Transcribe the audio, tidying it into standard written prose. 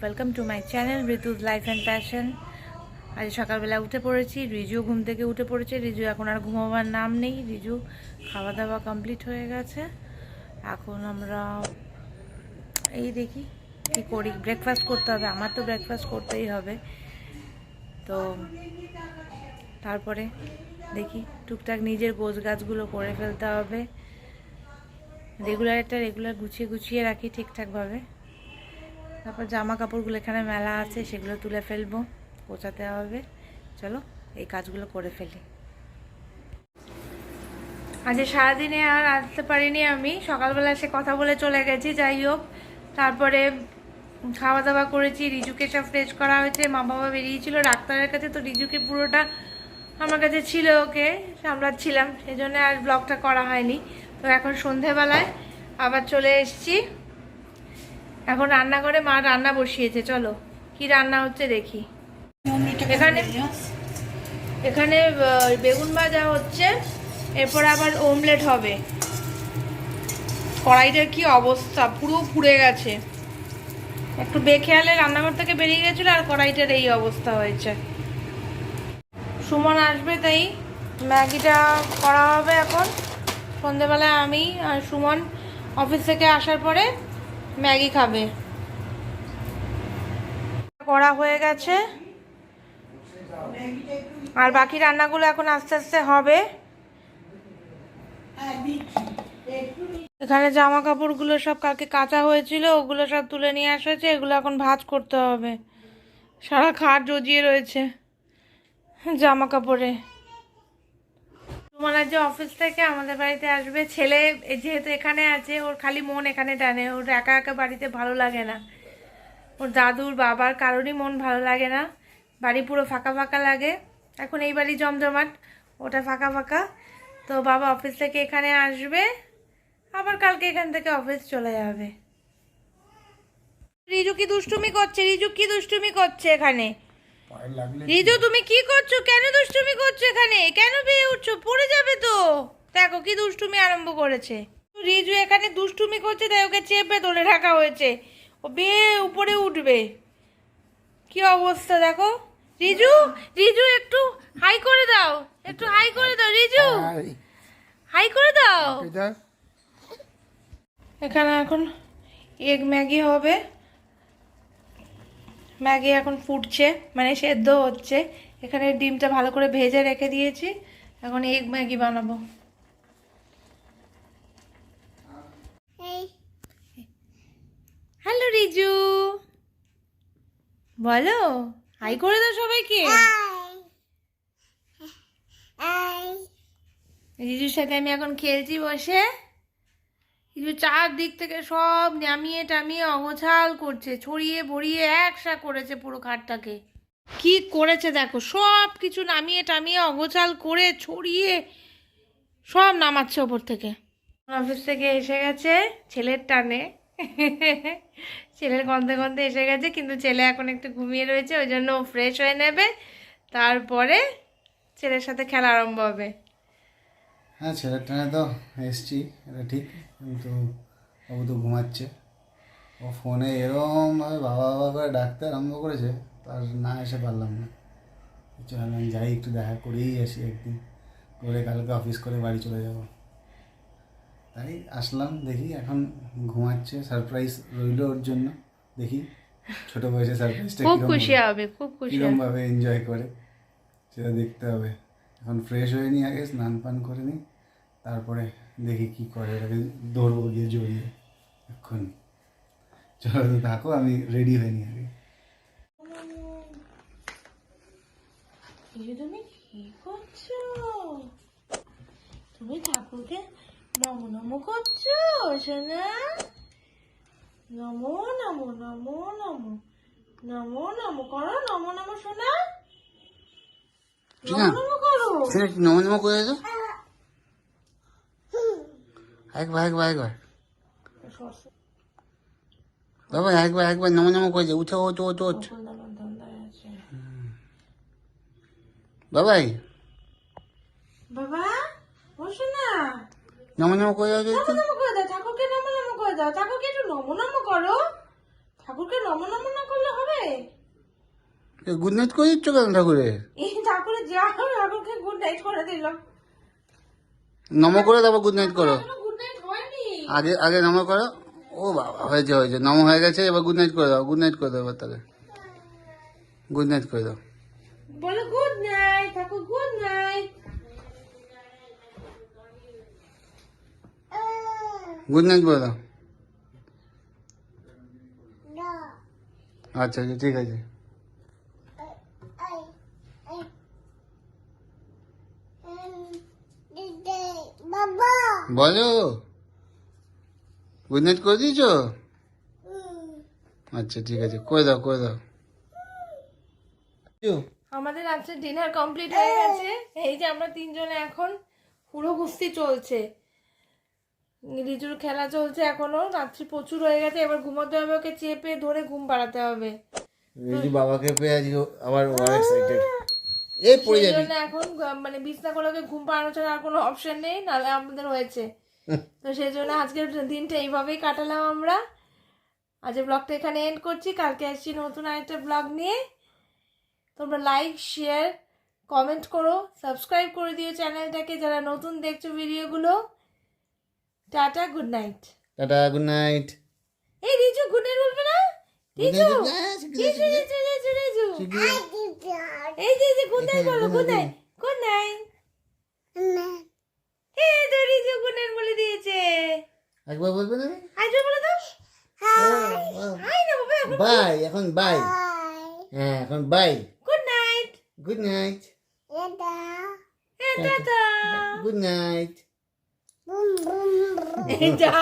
Welcome to my channel Ritu's life and passion. আজ সকালবেলা উঠে পড়েছি, রিজু ঘুম থেকে উঠে পড়েছে। রিজু এখন আর ঘুমাবার নাম নেই, রিজু খাওয়া দাওয়া কমপ্লিট হয়ে গেছে। এখন আমরা এই দেখি কি করি, ব্রেকফাস্ট করতে হবে, আমার তো ব্রেকফাস্ট করতেই হবে। তো তারপরে দেখি টুকটাক নিজের গোছ গাছগুলো করে ফেলতে হবে। রেগুলার গুছিয়ে গুছিয়ে রাখি ঠিকঠাকভাবে। তারপর জামা কাপড়গুলো এখানে মেলা আছে, সেগুলো তুলে ফেলবো, গোছাতে হবে। চলো এই কাজগুলো করে ফেলি। আজ সারাদিনে আর আসতে পারিনি আমি, সকালবেলা এসে কথা বলে চলে গেছি। যাই হোক, তারপরে খাওয়া দাওয়া করেছি, রিজুকে সব ফ্রেশ করা হয়েছে। মা বাবা বেরিয়েছিল ডাক্তারের কাছে, তো রিজুকে পুরোটা আমার কাছে ছিল, ওকে সামলাচ্ছিলাম, সেই জন্য আর ব্লগটা করা হয়নি। তো এখন সন্ধেবেলায় আবার চলে এসেছি। এখন রান্নাঘরে মা রান্না বসিয়েছে, চলো কি রান্না হচ্ছে দেখি। এখানে বেগুন ভাজা হচ্ছে, এরপর আবার অমলেট হবে। কড়াইটার কি অবস্থা, পুরো পুড়ে গেছে। একটু বেখেয়ালে রান্নাঘর থেকে বেরিয়ে গেছিল আর কড়াইটার এই অবস্থা হয়েছে। সুমন আসবে, তাই ম্যাগিটা করা হবে এখন সন্ধেবেলায়। আমি আর সুমন অফিস থেকে আসার পরে ম্যাগি খাবে। করা হয়ে গেছে, আর বাকি রান্নাগুলো এখন আস্তে আস্তে হবে। এখানে জামা কাপড়গুলো সব কালকে কাঁচা হয়েছিল, ওগুলো সব তুলে নিয়ে আসা হয়েছে, এগুলো এখন ভাঁজ করতে হবে। সারা খাট জজিয়ে রয়েছে জামা কাপড়ে। তোমার যে অফিস থেকে আমাদের বাড়িতে আসবে, ছেলে যেহেতু এখানে আছে, ওর খালি মন এখানে টানে, ওর একা একা বাড়িতে ভালো লাগে না। ওর দাদুর বাবার কারোরই মন ভালো লাগে না, বাড়ি পুরো ফাঁকা ফাঁকা লাগে। এখন এই বাড়ি জমজমাট, ওটা ফাঁকা ফাঁকা। তো বাবা অফিস থেকে এখানে আসবে, আবার কালকে এখান থেকে অফিস চলে যাবে। রিজু কি দুষ্টুমি করছে, রিজু কি দুষ্টুমি করছে এখানে? রিজু তুমি কি করছো, কেন দুষ্টুমি করছো এখানে, কেন বেয়ে উঠছো, পড়ে যাবে তো। দেখো কি দুষ্টুমি আরম্ভ করেছে। রিজু এখানে দুষ্টুমি করছে, তাই ওকে চেপে ধরে রাখা হয়েছে, ও বেয়ে উপরে উঠবে। কি অবস্থা দেখো। রিজু, রিজু একটু হাই করে দাও, একটু হাই করে দাও রিজু, হাই করে দাও। এখানে এখন এগ ম্যাগি হবে। ম্যাগি এখন ফুটছে, মানে সেদ্ধ হচ্ছে। এখানে ডিমটা ভালো করে ভেজে রেখে দিয়েছি, এখন এগ ম্যাগি বানাবো। হ্যালো রিজু, বলো হাই করে দাও সবাইকে। রিজুর সাথে আমি এখন খেলছি বসে। রিজু চারদিক থেকে সব নামিয়ে টামিয়ে অগোছাল করছে, ছড়িয়ে ভরিয়ে একসা করেছে পুরো খাটটাকে। কি করেছে দেখো, সব কিছু নামিয়ে টামিয়ে অগোছাল করে ছড়িয়ে সব নামাচ্ছে ওপর থেকে। অফিস থেকে এসে গেছে ছেলের টানে, ছেলের গন্ধে গন্ধে এসে গেছে, কিন্তু ছেলে এখন একটু ঘুমিয়ে রয়েছে, ওই জন্য ও ফ্রেশ হয়ে নেবে, তারপরে ছেলের সাথে খেলা আরম্ভ হবে। হ্যাঁ, ছেলের টানে তো এসছি, এটা ঠিক, কিন্তু বাবু তো ঘুমাচ্ছে। ও ফোনে এরমভাবে বাবা বাবা করে ডাকতে আরম্ভ করেছে, তার না এসে পারলাম না। চললাম যাই, একটু দেখা করেই আসি একদিন, করে কালকে অফিস করে বাড়ি চলে যাব। তাই আসলাম, দেখি এখন ঘুমাচ্ছে। সারপ্রাইজ রইল ওর জন্য, দেখি ছোট বয়সে সারপ্রাইজটা খুব খুশি হবে, খুব খুশি কীরমভাবে এনজয় করে সেটা দেখতে হবে। এখন ফ্রেশ হয়ে নিই, আগে স্নান পান করে নিই, তারপরে দেখি কি করে, এটাকে দৌড়বো গিয়ে জড়িয়ে এক্ষুনি। চলো তো থাকো, আমি রেডি হয়ে নিই আগে। তুমি কি করছো, তুমি ঠাকুরকে নমো নমো করছো সোনা, নমো নমো নমো নমো নমো নমো করো, নমো নমো সোনা, নমো নমো করো, নমো নমো করে দাও একবার একবার একবার বাবা, একবার একবার নমো নমো করে দে। উঠে ওঠ ওঠ ওঠ বাবাই, বাবা বসো না, নমো নমো করে দাও। নমো নমো করে দাও ঠাকুরকে, নমো নমো করে দাও ঠাকুরকে, একটু নমো নমো করো, ঠাকুরকে নমো নমো না করলে গুড নাইট করে দিচ্ছ কেন ঠাকুরের? এই ঠাকুরে যা ঠাকুরকে গুড নাইট করে দিল। নমো করে দেবো, গুড নাইট করো। গুড নাইট হয়নি। আগে আগে নমো করো। ও বাবা, হয়েছে হয়েছে, নমো হয়ে গেছে, এবার গুড নাইট করে দাও, গুড নাইট করে দাও এবার তাহলে, গুড নাইট করে দাও। বলো গুড নাইট ঠাকুর, গুড নাইট। গুড নাইট বলে দাও। আচ্ছা আচ্ছা, ঠিক আছে। বলো, গুড নাইট করে দিয়েছো? আচ্ছা ঠিক আছে, করে দাও করে দাও। আমাদের আজকে ডিনার কমপ্লিট হয়ে গেছে। এই যে আমরা তিনজনে এখন পুরো কুস্তি চলছে, রিজুর খেলা চলছে এখনো, রাত্রি প্রচুর হয়ে গেছে, এবার ঘুমোতে হবে, ওকে চেপে ধরে ঘুম পাড়াতে হবে। রিজু বাবাকে পেয়ে আজকে আবার ওয়ার এক্সাইটেড। এই পড়ে সেই যাবি। জন্য এখন মানে বিছনা করে ওকে ঘুম পাড়ানো ছাড়া আর কোনো অপশন নেই, নাহলে আমাদের হয়েছে। তো সেই জন্য আজকের দিনটা এইভাবেই কাটালাম আমরা। আজ ব্লগটা এখানে এন্ড করছি, কালকে আসছি নতুন আরেকটা ব্লগ নিয়ে। তোমরা লাইক শেয়ার কমেন্ট করো, সাবস্ক্রাইব করে দিও চ্যানেলটাকে যারা নতুন দেখছো ভিডিওগুলো। Tata, good night. Tata, good night. এই রিজু গুড নাইট বলবে না? রিজু রিজু রিজু রিজু রিজু এই যে গুড নাইট বলো, গুড নাইট, গুড নাইট। এই তো রিজু গুড নাইট বলে দিয়েছে। একবার বলবে না? আইজো বলে দাও। হাই না বাবা, এখন বাই, এখন বাই। হ্যাঁ, এখন bye. Good night. Good night. Tata. Good night. যা